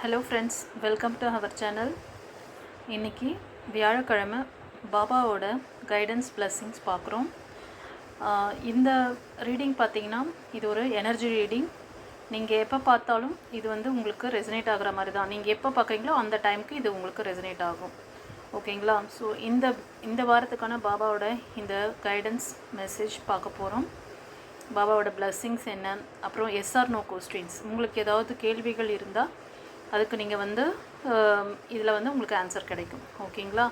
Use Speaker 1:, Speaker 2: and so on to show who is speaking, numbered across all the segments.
Speaker 1: Hello friends, welcome to our channel. இன்றைக்கி வியாழக்கிழமை பாபாவோட கைடன்ஸ் பிளஸ்ஸிங்ஸ் பார்க்குறோம். இந்த ரீடிங் பார்த்திங்கன்னா இது ஒரு எனர்ஜி ரீடிங். நீங்கள் எப்போ பார்த்தாலும் இது உங்களுக்கு ரெசனேட் ஆகிற மாதிரி தான். நீங்கள் எப்போ பார்க்குறீங்களோ அந்த டைமுக்கு இது உங்களுக்கு ரெசனேட் ஆகும். ஓகேங்களா? ஸோ இந்த வாரத்துக்கான பாபாவோட இந்த கைடன்ஸ் மெசேஜ் பார்க்க போகிறோம். பாபாவோட பிளஸ்ஸிங்ஸ் என்ன, அப்புறம் எஸ்ஆர் நோ கொஸ்டின்ஸ். உங்களுக்கு ஏதாவது கேள்விகள் இருந்தால் அதுக்கு நீங்கள் இதில் உங்களுக்கு ஆன்சர் கிடைக்கும். ஓகேங்களா?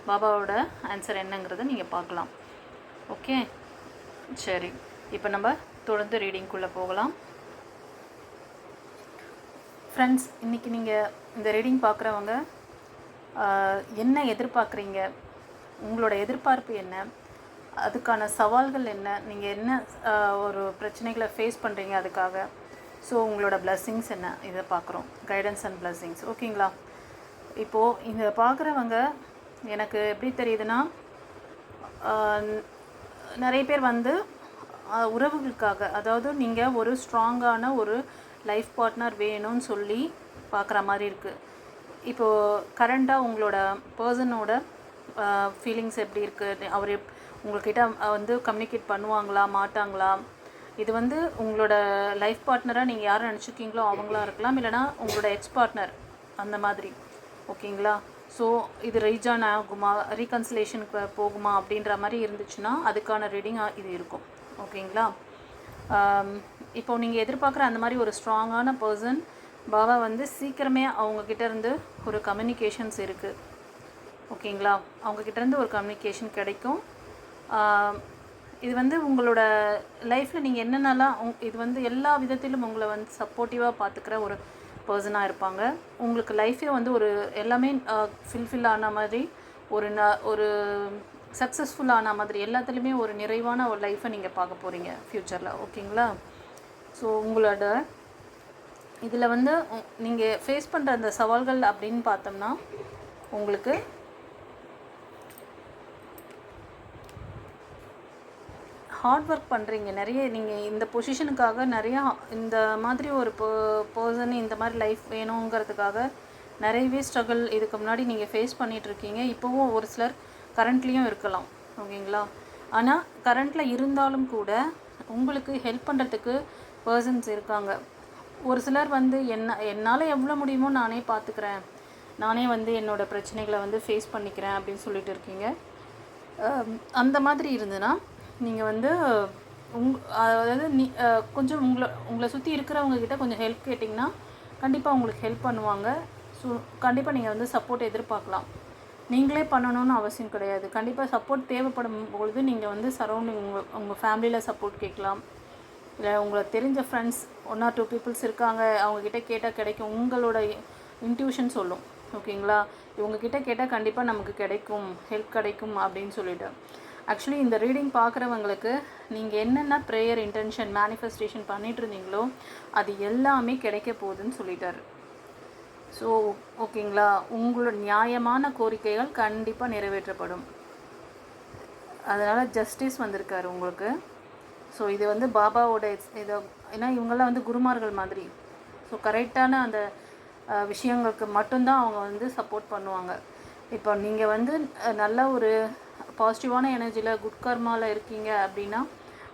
Speaker 1: பாபாவோட ஆன்சர் என்னங்கிறத நீங்கள் பார்க்கலாம். ஓகே, சரி. இப்போ நம்ம தொடர்ந்து ரீடிங்குள்ளே போகலாம். ஃப்ரெண்ட்ஸ், இன்றைக்கி நீங்கள் இந்த ரீடிங் பார்க்குறவங்க என்ன எதிர்பார்க்குறீங்க, உங்களோட எதிர்பார்ப்பு என்ன, அதுக்கான சவால்கள் என்ன, நீங்கள் என்ன ஒரு பிரச்சனைகளை ஃபேஸ் பண்ணுறீங்க அதுக்காக, ஸோ உங்களோட பிளஸ்ஸிங்ஸ் என்ன, இதை பார்க்குறோம். Guidance and blessings. ஓகேங்களா? இப்போது இதை பார்க்குறவங்க எனக்கு எப்படி தெரியுதுன்னா, நிறைய பேர் உறவுகளுக்காக, அதாவது நீங்கள் ஒரு ஸ்ட்ராங்கான ஒரு லைஃப் பார்ட்னர் வேணும்னு சொல்லி பார்க்குற மாதிரி இருக்குது. இப்போது கரண்ட்டாக உங்களோட பர்சனோட ஃபீலிங்ஸ் எப்படி இருக்குது, அவர் உங்கள்கிட்ட கம்யூனிகேட் பண்ணுவாங்களா மாட்டாங்களா, இது உங்களோட லைஃப் பார்ட்னராக நீங்கள் யாரை நினச்சிருக்கீங்களோ அவங்களா இருக்கலாம், இல்லைனா உங்களோட எக்ஸ் பார்ட்னர் அந்த மாதிரி. ஓகேங்களா? ஸோ இது ரீஜான் ஆகுமா, ரீகன்சிலேஷனுக்கு போகுமா அப்படின்ற மாதிரி இருந்துச்சுன்னா அதுக்கான ரீடிங்காக இது இருக்கும். ஓகேங்களா? இப்போ நீங்கள் எதிர்பார்க்குற அந்த மாதிரி ஒரு ஸ்ட்ராங்கான பர்சன் பாபா சீக்கிரமே அவங்கக்கிட்ட இருந்து ஒரு கம்யூனிகேஷன்ஸ் இருக்குது. ஓகேங்களா? அவங்கக்கிட்டேருந்து ஒரு கம்யூனிகேஷன் கிடைக்கும். இது உங்களோட லைஃப்பில் நீங்கள் என்னென்னலாம் இது எல்லா விதத்திலும் உங்களை சப்போர்ட்டிவாக பார்த்துக்கிற ஒரு பர்சனாக இருப்பாங்க. உங்களுக்கு லைஃபே ஒரு எல்லாமே ஃபில்ஃபில் ஆன மாதிரி, ஒரு சக்ஸஸ்ஃபுல் ஆன மாதிரி, எல்லாத்துலேயுமே ஒரு நிறைவான ஒரு லைஃப்பை நீங்கள் பார்க்க போகிறீங்க ஃப்யூச்சரில். ஓகேங்களா? ஸோ உங்களோட இதில் நீங்கள் ஃபேஸ் பண்ணுற அந்த சவால்கள் அப்படின்னு பார்த்தோம்னா, உங்களுக்கு ஹார்ட் ஒர்க் பண்ணுறீங்க நிறைய. நீங்கள் இந்த பொசிஷனுக்காக நிறையா இந்த மாதிரி ஒரு பர்சன் இந்த மாதிரி லைஃப் வேணுங்கிறதுக்காக நிறையவே ஸ்ட்ரகிள் இதுக்கு முன்னாடி நீங்கள் ஃபேஸ் பண்ணிகிட்ருக்கீங்க. இப்போவும் ஒரு சிலர் கரண்ட்லேயும் இருக்கலாம். ஓகேங்களா? ஆனால் கரண்ட்டில் இருந்தாலும் கூட உங்களுக்கு ஹெல்ப் பண்ணுறதுக்கு பர்சன்ஸ் இருக்காங்க. ஒரு சிலர் என்னால் எவ்வளோ முடியுமோ நானே பார்த்துக்கிறேன், நானே என்னோடய பிரச்சனைகளை ஃபேஸ் பண்ணிக்கிறேன் அப்படின்னு சொல்லிட்டு இருக்கீங்க. அந்த மாதிரி இருந்துன்னா நீங்கள் அதாவது கொஞ்சம் உங்களை சுற்றி இருக்கிறவங்கக்கிட்ட கொஞ்சம் ஹெல்ப் கேட்டிங்கன்னா கண்டிப்பாக உங்களுக்கு ஹெல்ப் பண்ணுவாங்க. ஸோ கண்டிப்பாக நீங்கள் சப்போர்ட் எதிர்பார்க்கலாம். நீங்களே பண்ணணும்னு அவசியம் கிடையாது. கண்டிப்பாக சப்போர்ட் தேவைப்படும் பொழுது நீங்கள் சரௌண்டிங் உங்கள் ஃபேமிலியில் சப்போர்ட் கேட்கலாம். இல்லை உங்களை தெரிஞ்ச ஃப்ரெண்ட்ஸ் 1 or 2 பீப்புள்ஸ் இருக்காங்க, அவங்கக்கிட்ட கேட்டால் கிடைக்கும். உங்களோட இன்ட்யூஷன் சொல்லும். ஓகேங்களா? இவங்கக்கிட்ட கேட்டால் கண்டிப்பாக நமக்கு கிடைக்கும், ஹெல்ப் கிடைக்கும் அப்படின்னு சொல்லிவிட்டு. ஆக்சுவலி இந்த ரீடிங் பார்க்குறவங்களுக்கு நீங்கள் என்னென்ன ப்ரேயர் இன்டென்ஷன் மேனிஃபெஸ்டேஷன் பண்ணிகிட்டு இருந்தீங்களோ அது எல்லாமே கிடைக்க போகுதுன்னு சொல்லிட்டார். ஸோ ஓகேங்களா? உங்களோட நியாயமான கோரிக்கைகள் கண்டிப்பாக நிறைவேற்றப்படும். அதனால் ஜஸ்டிஸ் வந்திருக்காரு உங்களுக்கு. ஸோ இது பாபாவோட இதை, ஏன்னா இவங்கெல்லாம் குருமார்கள் மாதிரி. ஸோ கரெக்டான அந்த விஷயங்களுக்கு மட்டும்தான் அவங்க சப்போர்ட் பண்ணுவாங்க. இப்போ நீங்கள் நல்ல ஒரு பாசிட்டிவான எனர்ஜியில் குட் கர்மாவில் இருக்கீங்க அப்படின்னா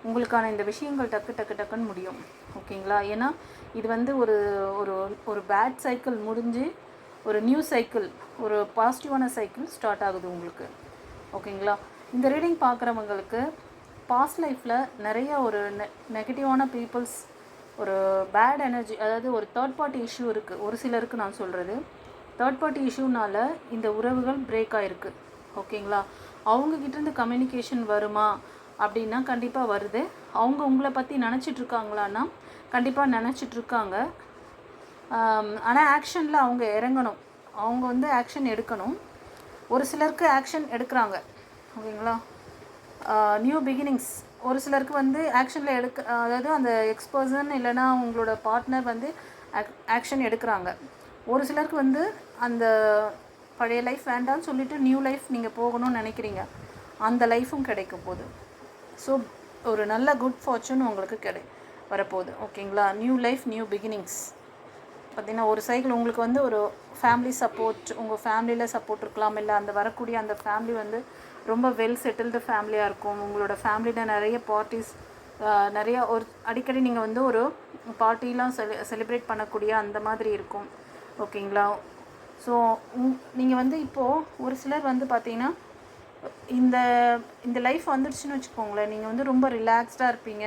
Speaker 1: உங்களுக்கான இந்த விஷயங்கள் டக்குன்னு முடியும். ஓகேங்களா? ஏன்னா இது ஒரு ஒரு ஒரு பேட் சைக்கிள் முடிஞ்சு ஒரு நியூ சைக்கிள், ஒரு பாசிட்டிவான சைக்கிள் ஸ்டார்ட் ஆகுது உங்களுக்கு. ஓகேங்களா? இந்த ரீடிங் பார்க்குறவங்களுக்கு பாஸ்ட் லைஃப்பில் நிறைய ஒரு நெகட்டிவான பீப்புள்ஸ், ஒரு பேட் எனர்ஜி, அதாவது ஒரு தேர்ட் பார்ட்டி இஷ்யூ இருக்குது. ஒரு சிலருக்கு நான் சொல்கிறது தேர்ட் பார்ட்டி இஷ்யூனால இந்த உறவுகள் பிரேக் ஆகிருக்கு. ஓகேங்களா? அவங்கக்கிட்டேருந்து கம்யூனிகேஷன் வருமா அப்படின்னா கண்டிப்பாக வருது. அவங்க உங்களை பற்றி நினச்சிட்ருக்காங்களான்னா கண்டிப்பாக நினச்சிட்ருக்காங்க. ஆனால் ஆக்ஷனில் அவங்க இறங்கணும், அவங்க ஆக்ஷன் எடுக்கணும். ஒரு சிலருக்கு ஆக்ஷன் எடுக்கிறாங்க. ஓகேங்களா? New beginnings. ஒரு சிலருக்கு ஆக்ஷனில் அதாவது அந்த எக்ஸ்பர்சன் இல்லைனா உங்களோட பார்ட்னர் ஆக்ஷன் எடுக்கிறாங்க. ஒரு சிலருக்கு அந்த பழைய லைஃப் வேண்டான்னு சொல்லிவிட்டு நியூ லைஃப் நீங்கள் போகணும்னு நினைக்கிறீங்க, அந்த லைஃப்பும் கிடைக்கும் போது. ஸோ ஒரு நல்ல குட் ஃபார்ச்சூன் உங்களுக்கு வரப்போகுது. ஓகேங்களா? New life, new beginnings. பார்த்திங்கன்னா ஒரு சைக்கிள் உங்களுக்கு வந்து ஒரு ஃபேமிலி சப்போர்ட், உங்கள் ஃபேமிலியில் சப்போர்ட் இருக்கலாம், இல்லை அந்த வரக்கூடிய அந்த ஃபேமிலி வந்து ரொம்ப வெல் செட்டில்டு ஃபேமிலியாக இருக்கும். உங்களோட ஃபேமிலியில் நிறைய பார்ட்டிஸ், நிறையா ஒரு அடிக்கடி நீங்கள் வந்து ஒரு பார்ட்டிலாம் செலிப்ரேட் பண்ணக்கூடிய அந்த மாதிரி இருக்கும். ஓகேங்களா? ஸோ நீங்கள் வந்து இப்போது ஒரு சிலர் வந்து பார்த்திங்கன்னா இந்த இந்த லைஃப் வந்துடுச்சுன்னு வச்சுக்கோங்களேன், நீங்கள் வந்து ரொம்ப ரிலாக்ஸ்டாக இருப்பீங்க.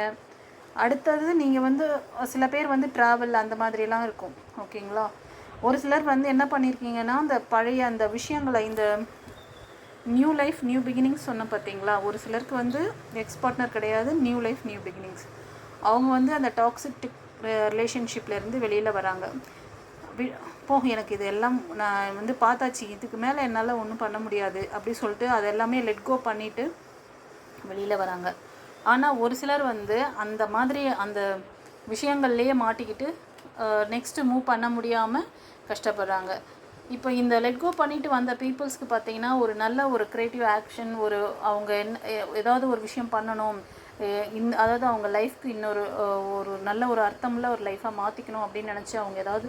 Speaker 1: அடுத்தது நீங்கள் வந்து சில பேர் வந்து ட்ராவல் அந்த மாதிரிலாம் இருக்கும். ஓகேங்களா? ஒரு சிலர் வந்து என்ன பண்ணியிருக்கீங்கன்னா, அந்த பழைய அந்த விஷயங்களை, இந்த நியூ லைஃப் நியூ பிகினிங்ஸ் சொன்ன பார்த்தீங்களா, ஒரு சிலருக்கு வந்து எக்ஸ் பார்ட்னர் கிடையாது, நியூ லைஃப் நியூ பிகினிங்ஸ். அவங்க வந்து அந்த டாக்ஸிக் ரிலேஷன்ஷிப்லேருந்து வெளியில் வராங்க. எனக்கு இது எல்லாம் நான் வந்து பார்த்தாச்சு, இதுக்கு மேலே என்னால் ஒன்றும் பண்ண முடியாது அப்படி சொல்லிட்டு அது எல்லாமே லெட் கோ பண்ணிவிட்டு வெளியில் வராங்க. ஆனால் ஒரு சிலர் வந்து அந்த மாதிரி அந்த விஷயங்கள்லேயே மாட்டிக்கிட்டு நெக்ஸ்ட்டு மூவ் பண்ண முடியாமல் கஷ்டப்படுறாங்க. இப்போ இந்த லெட் கோ பண்ணிட்டு வந்த பீப்புள்ஸ்க்கு பார்த்தீங்கன்னா ஒரு நல்ல ஒரு க்ரியேட்டிவ் ஆக்ஷன், ஒரு அவங்க ஏதாவது ஒரு விஷயம் பண்ணணும், அதாவது அவங்க லைஃப்க்கு இன்னொரு ஒரு நல்ல ஒரு அர்த்தமுள்ள ஒரு லைஃப்பாக மாற்றிக்கணும் அப்படின்னு நினச்சி அவங்க ஏதாவது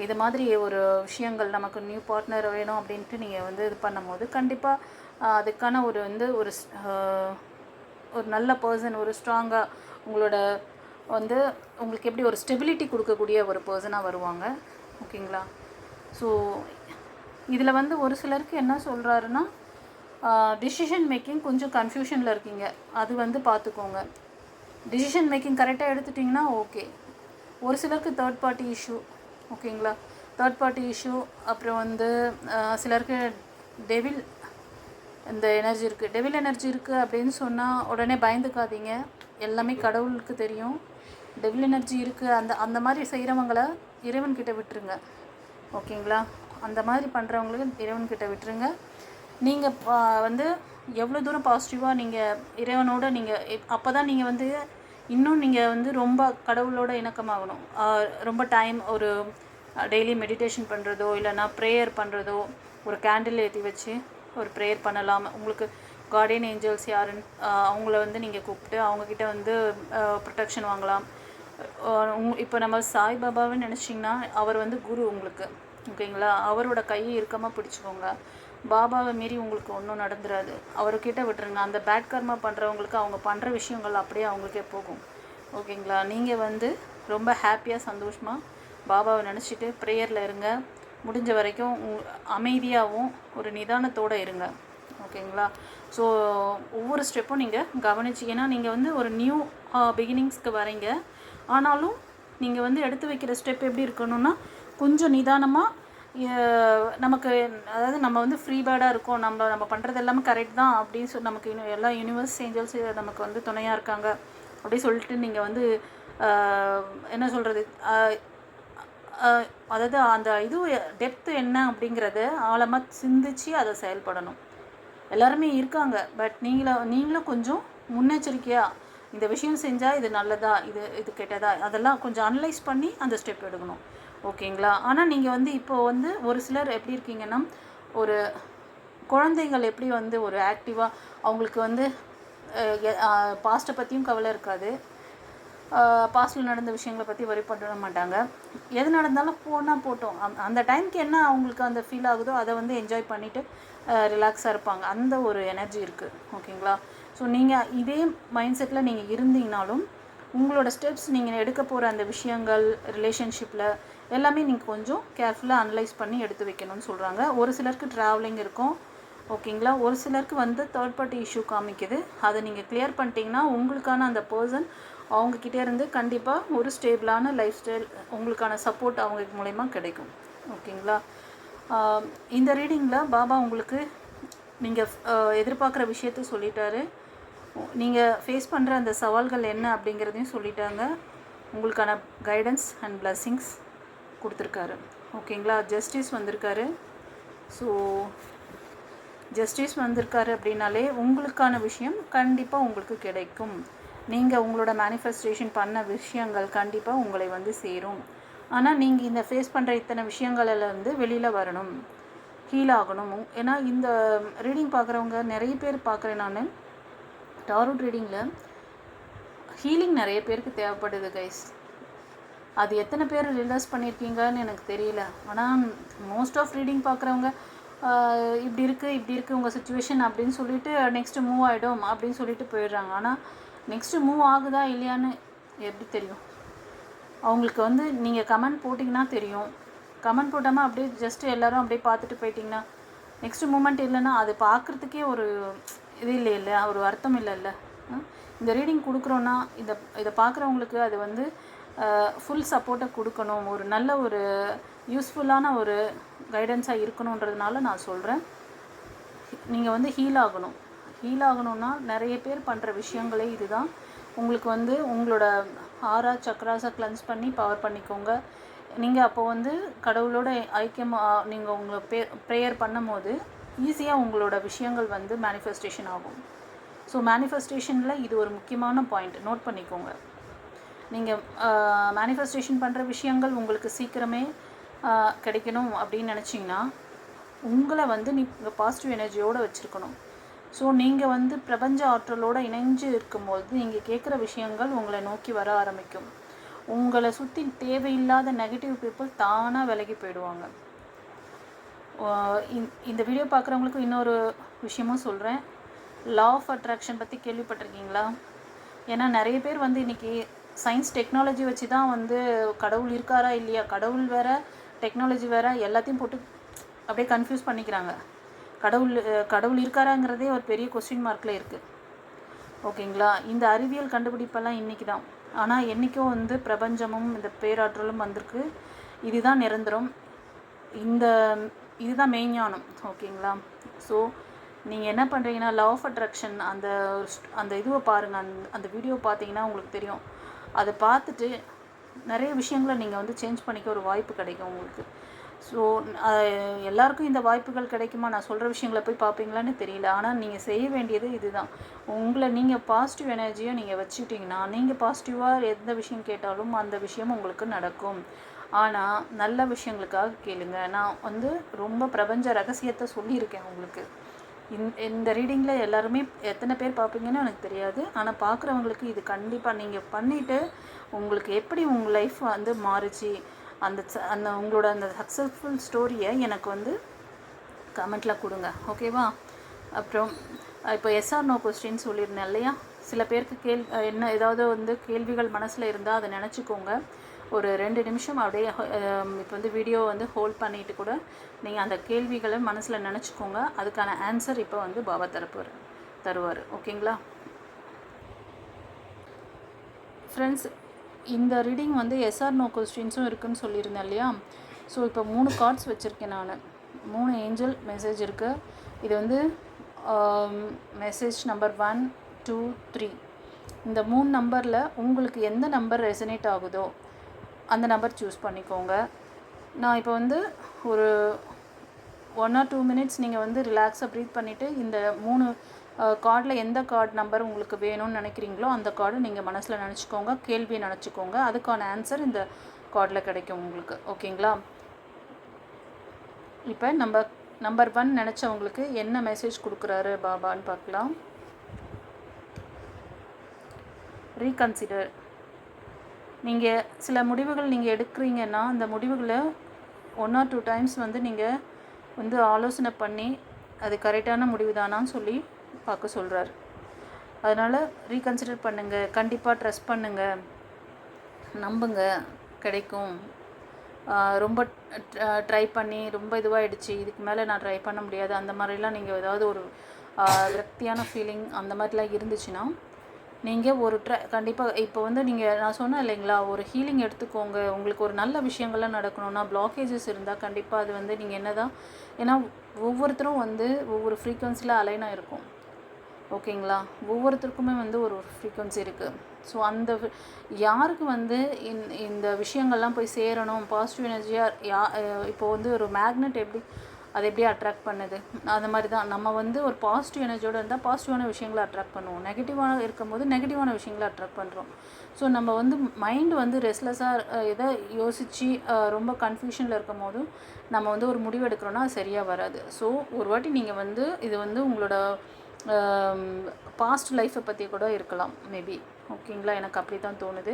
Speaker 1: இது மாதிரி ஒரு விஷயங்கள், நமக்கு நியூ பார்ட்னர் வேணும் அப்படின்ட்டு நீங்கள் வந்து இது பண்ணும்போது கண்டிப்பாக அதுக்கான ஒரு வந்து ஒரு நல்ல பர்சன், ஒரு ஸ்ட்ராங்காக உங்களோட வந்து உங்களுக்கு எப்படி ஒரு ஸ்டெபிலிட்டி கொடுக்கக்கூடிய ஒரு பர்சனாக வருவாங்க. ஓகேங்களா? ஸோ இதில் வந்து ஒரு சிலருக்கு என்ன சொல்கிறாருன்னா, டிசிஷன் மேக்கிங் கொஞ்சம் கன்ஃபியூஷனில் இருக்கீங்க, அது வந்து பார்த்துக்கோங்க. டிசிஷன் மேக்கிங் கரெக்டாக எடுத்துட்டிங்கன்னா ஓகே. ஒரு சிலருக்கு தேர்ட் பார்ட்டி இஷ்யூ. ஓகேங்களா? தேர்ட் பார்ட்டி இஷ்யூ, அப்புறம் வந்து சிலருக்கு டெவில் இந்த எனர்ஜி இருக்குது. டெவில் எனர்ஜி இருக்குது அப்படின்னு சொன்னால் உடனே பயந்துக்காதீங்க, எல்லாமே கடவுளுக்கு தெரியும். டெவில் எனர்ஜி இருக்குது அந்த மாதிரி செய்கிறவங்களை இறைவன்கிட்ட விட்டுருங்க. ஓகேங்களா? அந்த மாதிரி பண்ணுறவங்களுக்கு இறைவன்கிட்ட விட்டுருங்க. நீங்கள் வந்து எவ்வளோ தூரம் பாசிட்டிவாக நீங்கள் இறைவனோட நீங்கள் அப்போ தான் நீங்கள் வந்து இன்னும் நீங்கள் வந்து ரொம்ப கடவுளோட இணக்கமாகணும். ரொம்ப டைம் ஒரு டெய்லி மெடிடேஷன் பண்ணுறதோ, இல்லைனா ப்ரேயர் பண்ணுறதோ, ஒரு கேண்டில் ஏற்றி வச்சு ஒரு ப்ரேயர் பண்ணலாம். உங்களுக்கு கார்டியன் ஏஞ்சல்ஸ் யாருன்னு அவங்கள வந்து நீங்கள் கூப்பிட்டு அவங்கக்கிட்ட வந்து ப்ரொடெக்ஷன் வாங்கலாம். இப்போ நம்ம சாய்பாபான்னு நினச்சிங்கன்னா அவர் வந்து குரு உங்களுக்கு. ஓகேங்களா? அவரோட கையை இறுக்கமாக பிடிச்சிக்கோங்க. பாபாவை மீறி உங்களுக்கு ஒன்றும் நடந்துடாது. அவர்கிட்ட விட்டுருங்க. அந்த பேட் கர்மா பண்ணுறவங்களுக்கு அவங்க பண்ணுற விஷயங்கள் அப்படியே அவங்களுக்கே போகும். ஓகேங்களா? நீங்கள் வந்து ரொம்ப ஹாப்பியாக சந்தோஷமாக பாபாவை நினச்சிட்டு ப்ரேயரில் இருங்க. முடிஞ்ச வரைக்கும் அமைதியாகவும் ஒரு நிதானத்தோடு இருங்க. ஓகேங்களா? ஸோ ஒவ்வொரு ஸ்டெப்பும் நீங்கள் கவனிச்சு, ஏன்னா நீங்கள் வந்து ஒரு நியூ பிகினிங்ஸ்க்கு வரீங்க. ஆனாலும் நீங்கள் வந்து எடுத்து வைக்கிற ஸ்டெப் எப்படி இருக்கணும்னா கொஞ்சம் நிதானமாக, நமக்கு அதாவது நம்ம வந்து ஃப்ரீ பேர்டாக இருக்கோம், நம்ம பண்ணுறது எல்லாமே கரெக்ட் தான் அப்படின்னு சொல்லி நமக்கு எல்லா யூனிவர்ஸ் ஏஞ்சல்ஸ் நமக்கு வந்து துணையாக இருக்காங்க அப்படி சொல்லிட்டு நீங்கள் வந்து என்ன சொல்கிறது, அதாவது அந்த இது டெப்த்து என்ன அப்படிங்கிறத ஆழமாக சிந்திச்சு அதை செயல்படணும். எல்லாருமே இருக்காங்க, பட் நீங்களும் கொஞ்சம் முன்னெச்சரிக்கையாக இந்த விஷயம் செஞ்சால் இது நல்லதா, இது கெட்டதா, அதெல்லாம் கொஞ்சம் அனலைஸ் பண்ணி அந்த ஸ்டெப் எடுக்கணும். ஓகேங்களா? ஆனால் நீங்கள் வந்து இப்போது வந்து ஒரு சிலர் எப்படி இருக்கீங்கன்னா, ஒரு குழந்தைகள் எப்படி வந்து ஒரு ஆக்டிவாக அவங்களுக்கு வந்து பாஸ்ட்டை பற்றியும் கவலை இருக்காது, பாஸ்ட்டில் நடந்த விஷயங்களை பற்றி வரி பண்ண மாட்டாங்க. எது நடந்தாலும் போட்டோம், அந்த டைமுக்கு என்ன அவங்களுக்கு அந்த ஃபீல் ஆகுதோ அதை வந்து என்ஜாய் பண்ணிவிட்டு ரிலாக்ஸாக இருப்பாங்க. அந்த ஒரு எனர்ஜி இருக்குது. ஓகேங்களா? ஸோ நீங்கள் இதே மைண்ட் செட்டில் நீங்கள் இருந்தீங்கனாலும் உங்களோட ஸ்டெப்ஸ், நீங்கள் எடுக்க போகிற அந்த விஷயங்கள் ரிலேஷன்ஷிப்பில் எல்லாமே நீங்கள் கொஞ்சம் கேர்ஃபுல்லாக அனலைஸ் பண்ணி எடுத்து வைக்கணும்னு சொல்கிறாங்க. ஒரு சிலருக்கு ட்ராவலிங் இருக்கும். ஓகேங்களா? ஒரு சிலருக்கு வந்து தேர்ட் பார்ட்டி இஷ்யூ காமிக்குது. அதை நீங்கள் கிளியர் பண்ணிட்டீங்கன்னா உங்களுக்கான அந்த பர்சன் அவங்கக்கிட்டே இருந்து கண்டிப்பாக ஒரு ஸ்டேபிளான லைஃப் ஸ்டைல், உங்களுக்கான சப்போர்ட் அவங்க மூலயமா கிடைக்கும். ஓகேங்களா? இந்த ரீடிங்கில் பாபா உங்களுக்கு நீங்கள் எதிர்பார்க்குற விஷயத்த சொல்லிட்டாரு. நீங்கள் ஃபேஸ் பண்ணுற அந்த சவால்கள் என்ன அப்படிங்கிறதையும் சொல்லிட்டாங்க. உங்களுக்கான கைடன்ஸ் அண்ட் பிளெஸ்ஸிங்ஸ் கொடுத்துருக்காரு. ஓகேங்களா? ஜஸ்டிஸ் வந்திருக்காரு. ஸோ ஜஸ்டிஸ் வந்திருக்காரு அப்படின்னாலே உங்களுக்கான விஷயம் கண்டிப்பாக உங்களுக்கு கிடைக்கும். நீங்கள் உங்களோட மேனிஃபெஸ்டேஷன் பண்ண விஷயங்கள் கண்டிப்பாக உங்களை வந்து சேரும். ஆனால் நீங்கள் இந்த ஃபேஸ் பண்ணுற இத்தனை விஷயங்களிலேருந்து வெளியில் வரணும், ஹீல் ஆகணும். ஏன்னா இந்த ரீடிங் பார்க்குறவங்க நிறைய பேர் பார்க்குறேன் நான். டாரோட் ரீடிங்கில் ஹீலிங் நிறைய பேருக்கு தேவைப்படுது கைஸ். அது எத்தனை பேர் ரியலைஸ் பண்ணியிருக்கீங்கன்னு எனக்கு தெரியல. ஆனால் மோஸ்ட் ஆஃப் ரீடிங் பார்க்குறவங்க இப்படி இருக்குது உங்கள் சுச்சுவேஷன் அப்படின்னு சொல்லிட்டு நெக்ஸ்ட்டு மூவ் ஆகிடும் அப்படின்னு சொல்லிட்டு போயிடுறாங்க. ஆனால் நெக்ஸ்ட்டு மூவ் ஆகுதா இல்லையான்னு எப்படி தெரியும்? அவங்களுக்கு வந்து நீங்கள் கமெண்ட் போட்டிங்கன்னா தெரியும். கமெண்ட் போட்டாமல் அப்படியே ஜஸ்ட்டு எல்லோரும் அப்படியே பார்த்துட்டு போயிட்டிங்கன்னா நெக்ஸ்ட்டு மூமெண்ட் இல்லைன்னா அது பார்க்குறதுக்கே ஒரு இது இல்லை, ஒரு அர்த்தம் இல்லைல்ல. இந்த ரீடிங் கொடுக்குறோன்னா இதை பார்க்குறவங்களுக்கு அது வந்து ஃபுல் சப்போர்ட்டை கொடுக்கணும், ஒரு நல்ல ஒரு யூஸ்ஃபுல்லான ஒரு கைடன்ஸாக இருக்கணுன்றதுனால நான் சொல்கிறேன். நீங்கள் வந்து ஹீல் ஆகணும்னா நிறைய பேர் பண்ணுற விஷயங்களே இதுதான். உங்களுக்கு வந்து உங்களோட ஆரா சக்ராஸை கிளென்ஸ் பண்ணி பவர் பண்ணிக்கோங்க. நீங்கள் அப்போ வந்து கடவுளோட ஐக்கியமாக நீங்கள் உங்களை ப்ரேயர் பண்ணும் போது ஈஸியாக உங்களோட விஷயங்கள் வந்து மேனிஃபெஸ்டேஷன் ஆகும். ஸோ மேனிஃபெஸ்டேஷனில் இது ஒரு முக்கியமான பாயிண்ட், நோட் பண்ணிக்கோங்க. நீங்கள் மேனிஃபெஸ்டேஷன் பண்ணுற விஷயங்கள் உங்களுக்கு சீக்கிரமே கிடைக்கணும் அப்படின்னு நினச்சிங்கன்னா உங்களை வந்து நீங்கள் பாசிட்டிவ் எனர்ஜியோடு வச்சுருக்கணும். ஸோ நீங்கள் வந்து பிரபஞ்ச ஆற்றலோடு இணைஞ்சு இருக்கும்போது நீங்கள் கேட்குற விஷயங்கள் உங்களை நோக்கி வர ஆரம்பிக்கும். உங்களை சுற்றி தேவையில்லாத நெகட்டிவ் பீப்புள் தானாக விலகி போயிடுவாங்க. இந்த வீடியோ பார்க்குறவங்களுக்கு இன்னொரு விஷயமும் சொல்கிறேன். லா ஆஃப் அட்ராக்ஷன் பற்றி கேள்விப்பட்டிருக்கீங்களா? ஏன்னா நிறைய பேர் வந்து இன்றைக்கி சயின்ஸ் டெக்னாலஜி வச்சு தான் வந்து கடவுள் இருக்காரா இல்லையா, கடவுள் வேறு டெக்னாலஜி வேறு எல்லாத்தையும் போட்டு அப்படியே கன்ஃபியூஸ் பண்ணிக்கிறாங்க. கடவுள் இருக்காராங்கிறதே ஒரு பெரிய கொஸ்டின் மார்க்கில் இருக்குது. ஓகேங்களா? இந்த அறிவியல் கண்டுபிடிப்பெல்லாம் இன்றைக்கி தான். ஆனால் என்றைக்கும் வந்து பிரபஞ்சமும் இந்த பேராற்றலும் வந்திருக்கு. இதுதான் நிரந்தரம், இதுதான் மெய்ஞானம். ஓகேங்களா? ஸோ நீங்கள் என்ன பண்ணுறீங்கன்னா லா ஆஃப் அட்ராக்ஷன் அந்த இதுவை பாருங்கள். அந்த வீடியோ பார்த்தீங்கன்னா உங்களுக்கு தெரியும். அதை பார்த்துட்டு நிறைய விஷயங்களை நீங்கள் வந்து சேஞ்ச் பண்ணிக்க ஒரு வாய்ப்பு கிடைக்கும் உங்களுக்கு. ஸோ எல்லாருக்கும் இந்த வாய்ப்புகள் கிடைக்குமா? நான் சொல்கிற விஷயங்களை போய் பார்ப்பீங்களான்னு தெரியல. ஆனால் நீங்கள் செய்ய வேண்டியது இதுதான். உங்களை நீங்கள் பாசிட்டிவ் எனர்ஜியை நீங்கள் வச்சுக்கிட்டிங்கன்னா நீங்கள் பாசிட்டிவாக எந்த விஷயம் கேட்டாலும் அந்த விஷயம் உங்களுக்கு நடக்கும். ஆனால் நல்ல விஷயங்களுக்காக கேளுங்க. நான் வந்து ரொம்ப பிரபஞ்ச ரகசியத்தை சொல்லியிருக்கேன் உங்களுக்கு. இந்த ரீடிங்கில் எல்லாருமே எத்தனை பேர் பார்ப்பீங்கன்னு எனக்கு தெரியாது. ஆனால் பார்க்குறவங்களுக்கு இது கண்டிப்பாக நீங்கள் பண்ணிவிட்டு உங்களுக்கு எப்படி உங்கள் லைஃப் வந்து மாறுச்சு அந்த உங்களோட அந்த சக்ஸஸ்ஃபுல் ஸ்டோரியை எனக்கு வந்து கமெண்ட்டில் கொடுங்க. ஓகேவா? அப்புறம் இப்போ எஸ்ஆர் நோ கொஸ்டின் சொல்லியிருந்தேன் இல்லையா? சில பேருக்கு என்ன ஏதாவது வந்து கேள்விகள் மனசில் இருந்தால் அதை நினச்சிக்கோங்க. ஒரு 2 நிமிஷம் அப்படியே இப்போ வந்து வீடியோ வந்து ஹோல்ட் பண்ணிவிட்டு கூட நீங்கள் அந்த கேள்விகளை மனசில் நினச்சிக்கோங்க. அதுக்கான ஆன்சர் இப்போ வந்து பாபா தருவார். ஓகேங்களா ஃப்ரெண்ட்ஸ்? இந்த ரீடிங் வந்து எஸ்ஆர் நோ கொஸ்டின்ஸும் இருக்குதுன்னு சொல்லியிருந்தேன் இல்லையா? ஸோ இப்போ 3 கார்ட்ஸ் வச்சுருக்கேன் நான். 3 ஏஞ்சல் மெசேஜ் இருக்குது. இது வந்து மெசேஜ் நம்பர் 1, 2, 3. இந்த 3 நம்பரில் உங்களுக்கு எந்த நம்பர் ரெசனேட் ஆகுதோ அந்த நம்பர் சூஸ் பண்ணிக்கோங்க. நான் இப்போ வந்து ஒரு 1 or 2 minutes நீங்கள் வந்து ரிலாக்ஸாக ப்ரீத் பண்ணிவிட்டு இந்த 3 கார்டில் எந்த கார்டு நம்பர் உங்களுக்கு வேணும்னு நினைக்கிறீங்களோ அந்த கார்டு நீங்கள் மனசில் நினச்சிக்கோங்க, கேள்வியை நினச்சிக்கோங்க. அதுக்கான ஆன்சர் இந்த கார்டில் கிடைக்கும் உங்களுக்கு. ஓகேங்களா? இப்போ நம்பர் 1 நினச்சவங்களுக்கு என்ன மெசேஜ் கொடுக்குறாரு பாபான்னு பார்க்கலாம். ரீகன்சிடர். நீங்கள் சில முடிவுகள் நீங்கள் எடுக்கிறீங்கன்னா அந்த முடிவுகளை 1 or 2 times வந்து நீங்கள் வந்து ஆலோசனை பண்ணி அது கரெக்டான முடிவு தானான்னு சொல்லி பார்க்க சொல்கிறார். அதனால் ரீகன்சிடர் பண்ணுங்கள், கண்டிப்பாக ட்ரஸ்ட் பண்ணுங்கள், நம்புங்க, கிடைக்கும். ரொம்ப ட்ரை பண்ணி ரொம்ப இதுவாகிடுச்சு, இதுக்கு மேலே நான் ட்ரை பண்ண முடியாது, அந்த மாதிரிலாம் நீங்கள் ஏதாவது ஒரு விரக்தியான ஃபீலிங் அந்த மாதிரிலாம் இருந்துச்சுன்னா நீங்கள் ஒரு கண்டிப்பாக இப்போ வந்து நான் சொன்னேன் இல்லைங்களா, ஒரு ஹீலிங் எடுத்துக்கோங்க. உங்களுக்கு ஒரு நல்ல விஷயங்கள்லாம் நடக்கணும்னா பிளாக்கேஜஸ் இருந்தால் கண்டிப்பாக அது வந்து நீங்கள் என்ன தான், ஏன்னா ஒவ்வொருத்தரும் வந்து ஒவ்வொரு ஃப்ரீக்வன்சியில் அலைனாக இருக்கும். ஓகேங்களா? ஒவ்வொருத்தருக்குமே வந்து ஒரு ஃப்ரீக்வன்சி இருக்குது. ஸோ அந்த யாருக்கு வந்து இந்த விஷயங்கள்லாம் போய் சேரணும், பாசிட்டிவ் எனர்ஜியாக இப்போ வந்து ஒரு மேக்னெட் அது எப்படி அட்ராக்ட் பண்ணுது, அந்த மாதிரி தான் நம்ம வந்து ஒரு பாசிட்டிவ் எனர்ஜியோடு இருந்தால் பாசிட்டிவான விஷயங்களை அட்ராக்ட் பண்ணுவோம், நெகட்டிவான இருக்கும்போது நெகட்டிவான விஷயங்களை அட்ராக்ட் பண்ணுறோம். ஸோ நம்ம வந்து மைண்டு வந்து ரெஸ்ட்லெஸ்ஸாக எதை யோசித்து ரொம்ப கன்ஃபியூஷனில் இருக்கும் போதும் நம்ம வந்து ஒரு முடிவு எடுக்கிறோன்னா அது சரியாக வராது. ஸோ ஒரு வாட்டி நீங்கள் வந்து இது வந்து உங்களோட பாஸ்ட் லைஃப்பை பற்றி கூட இருக்கலாம் மேபி. ஓகேங்களா? எனக்கு அப்படி தான் தோணுது.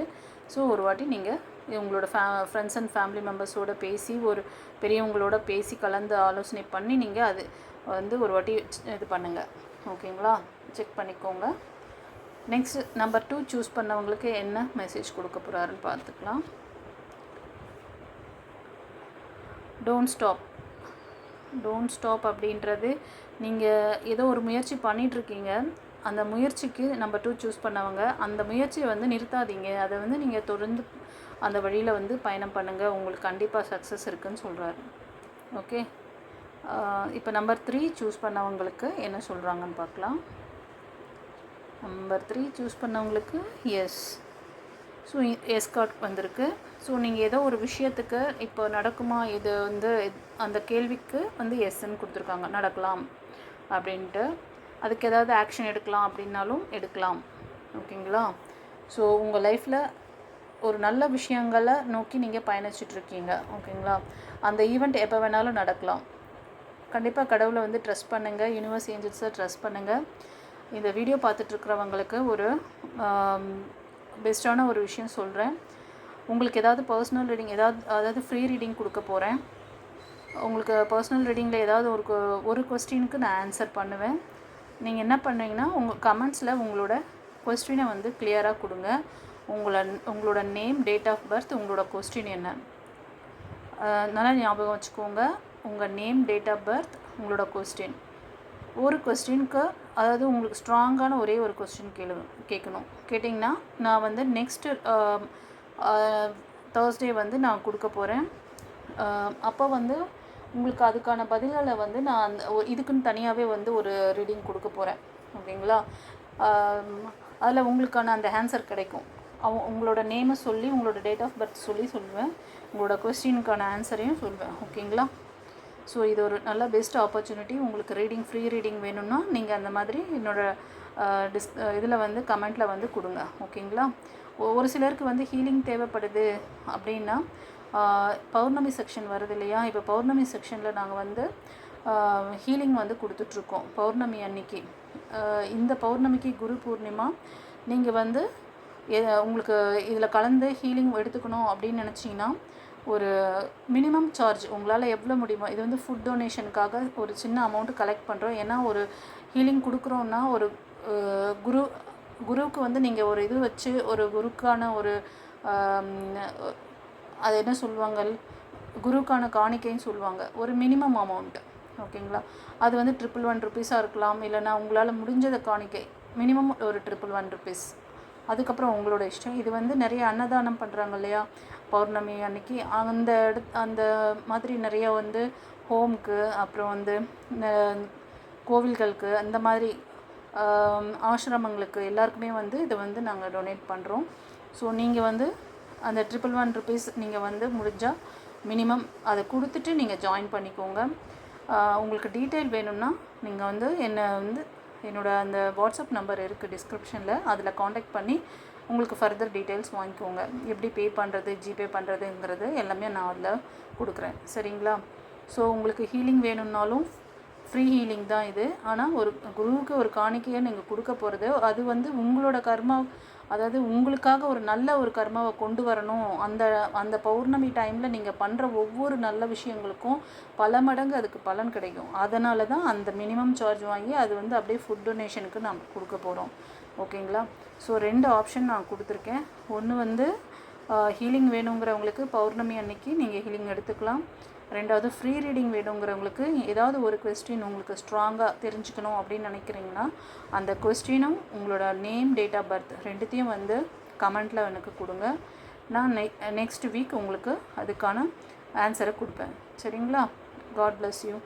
Speaker 1: ஸோ ஒரு வாட்டி நீங்கள் உங்களோட ஃப்ரெண்ட்ஸ் அண்ட் ஃபேமிலி மெம்பர்ஸோடு பேசி ஒரு பெரியவங்களோட பேசி கலந்து ஆலோசனை பண்ணி நீங்கள் அது வந்து ஒரு வாட்டி இது பண்ணுங்கள். ஓகேங்களா, செக் பண்ணிக்கோங்க. நெக்ஸ்ட் நம்பர் 2 சூஸ் பண்ணவங்களுக்கு என்ன மெசேஜ் கொடுக்க போகிறாருன்னு பார்த்துக்கலாம். டோன்ட் ஸ்டாப் அப்படின்றது நீங்கள் ஏதோ ஒரு முயற்சி பண்ணிகிட்ருக்கீங்க. அந்த முயற்சிக்கு நம்பர் 2 சூஸ் பண்ணவங்க அந்த முயற்சியை வந்து நிறுத்தாதீங்க. அதை வந்து நீங்கள் தொடர்ந்து அந்த வழியில் வந்து பயணம் பண்ணுங்கள். உங்களுக்கு கண்டிப்பாக சக்ஸஸ் இருக்குதுன்னு சொல்கிறாரு. ஓகே, இப்போ நம்பர் 3 சூஸ் பண்ணவங்களுக்கு என்ன சொல்கிறாங்கன்னு பார்க்கலாம். நம்பர் 3 சூஸ் பண்ணவங்களுக்கு எஸ். ஸோ எஸ் கார்ட் வந்திருக்கு. ஸோ நீங்கள் ஏதோ ஒரு விஷயத்துக்கு இப்போ நடக்குமா, இது வந்து அந்த கேள்விக்கு வந்து எஸ்ன்னு கொடுத்துருக்காங்க, நடக்கலாம் அப்படின்ட்டு. அதுக்கு ஏதாவது ஆக்ஷன் எடுக்கலாம் அப்படின்னாலும் எடுக்கலாம். ஓகேங்களா, ஸோ உங்கள் லைஃப்பில் ஒரு நல்ல விஷயங்களை நோக்கி நீங்கள் பயணிச்சிட்ருக்கீங்க. ஓகேங்களா, அந்த ஈவெண்ட் எப்போ வேணாலும் நடக்கலாம். கண்டிப்பாக கடவுளை வந்து ட்ரஸ்ட் பண்ணுங்கள், யூனிவர்ஸ் ஏஞ்சல்ஸை ட்ரஸ்ட் பண்ணுங்கள். இந்த வீடியோ பார்த்துட்ருக்கிறவங்களுக்கு ஒரு பெஸ்ட்டான ஒரு விஷயம் சொல்கிறேன். உங்களுக்கு ஏதாவது பர்சனல் ரீடிங் அதாவது ஃப்ரீ ரீடிங் கொடுக்க போகிறேன். உங்களுக்கு பர்சனல் ரீடிங்கில் ஏதாவது ஒரு கொஸ்டினுக்கு நான் ஆன்சர் பண்ணுவேன். நீங்கள் என்ன பண்ணுவீங்கன்னா உங்கள் கமெண்ட்ஸில் உங்களோட கொஸ்டினை வந்து கிளியராக கொடுங்க. உங்களோட நேம், டேட் ஆஃப் பர்த், உங்களோட கொஸ்டின் என்ன, நல்லா ஞாபகம் வச்சுக்கோங்க. உங்கள் நேம், டேட் ஆஃப் பர்த், உங்களோட கொஸ்டின். ஒரு கொஸ்டினுக்கு அதாவது உங்களுக்கு ஸ்ட்ராங்கான ஒரே ஒரு கொஸ்டின் கேட்கணும். கேட்டிங்கன்னா நான் வந்து நெக்ஸ்ட்டு தேர்ஸ்டே வந்து நான் கொடுக்க போகிறேன். அப்போ வந்து உங்களுக்கு அதுக்கான பதில்களை வந்து நான் அந்த இதுக்குன்னு தனியாகவே வந்து ஒரு ரீடிங் கொடுக்க போகிறேன். ஓகேங்களா, அதில் உங்களுக்கான அந்த ஆன்சர் கிடைக்கும். உங்களோட நேமை சொல்லி உங்களோட டேட் ஆஃப் பர்த் சொல்லுவேன். உங்களோட கொஸ்டினுக்கான ஆன்சரையும் சொல்லுவேன். ஓகேங்களா, ஸோ இது ஒரு நல்ல பெஸ்ட் ஆப்பர்ச்சுனிட்டி. உங்களுக்கு ஃப்ரீ ரீடிங் வேணும்னா நீங்கள் அந்த மாதிரி என்னோடய இதில் வந்து கமெண்ட்டில் வந்து கொடுங்க. ஓகேங்களா, ஒரு சிலருக்கு வந்து ஹீலிங் தேவைப்படுது அப்படின்னா பௌர்ணமி செக்ஷன் வருது இல்லையா, இப்போ பௌர்ணமி செக்ஷனில் நாங்கள் வந்து ஹீலிங் வந்து கொடுத்துட்ருக்கோம் பௌர்ணமி அன்னைக்கு. இந்த பௌர்ணமிக்கு குரு பூர்ணிமா. நீங்கள் வந்து உங்களுக்கு இதில் கலந்து ஹீலிங் எடுத்துக்கணும் அப்படின்னு நினச்சிங்கன்னா ஒரு மினிமம் சார்ஜ் உங்களால் எவ்வளோ முடியுமோ, இது வந்து ஃபுட் டொனேஷனுக்காக ஒரு சின்ன அமௌண்ட்டு கலெக்ட் பண்ணுறோம். ஏன்னா ஒரு ஹீலிங் கொடுக்குறோன்னா ஒரு குருவுக்கு வந்து நீங்கள் ஒரு இது வச்சு ஒரு குருக்கான ஒரு அது என்ன சொல்லுவாங்க, குருக்கான காணிக்கைன்னு சொல்லுவாங்க, ஒரு மினிமம் அமௌண்ட்டு. ஓகேங்களா, அது வந்து 111 ருபீஸாக இருக்கலாம். இல்லைனா உங்களால் முடிஞ்சதை காணிக்கை மினிமம் ஒரு 111 ருபீஸ். அதுக்கப்புறம் உங்களோட இஷ்டம். இது வந்து நிறைய அன்னதானம் பண்ணுறாங்க இல்லையா பௌர்ணமி அன்னைக்கு, அந்த மாதிரி நிறைய வந்து ஹோம்க்கு, அப்புறம் வந்து கோவில்களுக்கு, அந்த மாதிரி ஆசிரமங்களுக்கு எல்லாருக்குமே வந்து இதை வந்து நாங்கள் டொனேட் பண்ணுறோம். ஸோ நீங்கள் வந்து அந்த 111 ருபீஸ் நீங்கள் வந்து முடிஞ்சால் மினிமம் அதை கொடுத்துட்டு நீங்கள் ஜாயின் பண்ணிக்கோங்க. உங்களுக்கு டீட்டெயில் வேணும்னா நீங்கள் வந்து என்னோட அந்த வாட்ஸ்அப் நம்பர் இருக்குது டிஸ்கிரிப்ஷனில், அதில் காண்டாக்ட் பண்ணி உங்களுக்கு ஃபர்தர் டீட்டெயில்ஸ் வாங்கிக்கோங்க. எப்படி பே பண்ணுறது, ஜிபே பண்ணுறதுங்கிறது எல்லாமே நான் அதில் கொடுக்குறேன். சரிங்களா, ஸோ உங்களுக்கு ஹீலிங் வேணும்னாலும் ஃப்ரீ ஹீலிங் தான் இது. ஆனால் ஒரு குருவுக்கு ஒரு காணிக்கையை நீங்கள் கொடுக்க போகிறது, அது வந்து உங்களோட கர்மா, அதாவது உங்களுக்காக ஒரு நல்ல ஒரு கர்மாவை கொண்டு வரணும். அந்த பௌர்ணமி டைமில் நீங்கள் பண்ணுற ஒவ்வொரு நல்ல விஷயங்களுக்கும் பல மடங்கு அதுக்கு பலன் கிடைக்கும். அதனால தான் அந்த மினிமம் சார்ஜ் வாங்கி அது வந்து அப்படியே ஃபுட் டொனேஷனுக்கு நம்ம கொடுக்க போகிறோம். ஓகேங்களா, ஸோ 2 ஆப்ஷன் நான் கொடுத்துருக்கேன். ஒன்று வந்து ஹீலிங் வேணுங்கிறவங்களுக்கு பௌர்ணமி அன்னைக்கு நீங்கள் ஹீலிங் எடுத்துக்கலாம். 2வது ஃப்ரீ ரீடிங் வேணுங்கிறவங்களுக்கு ஏதாவது ஒரு கொஸ்டின் உங்களுக்கு ஸ்ட்ராங்காக தெரிஞ்சுக்கணும் அப்படின்னு நினைக்கிறீங்கன்னா அந்த கொஸ்டினும் உங்களோட நேம், டேட் ஆஃப் பர்த் 2த்தையும் வந்து கமெண்ட்டில் எனக்கு கொடுங்க. நான் நெக்ஸ்ட் வீக் உங்களுக்கு அதுக்கான ஆன்சரை கொடுப்பேன். சரிங்களா, காட் பிளஸ் யூ.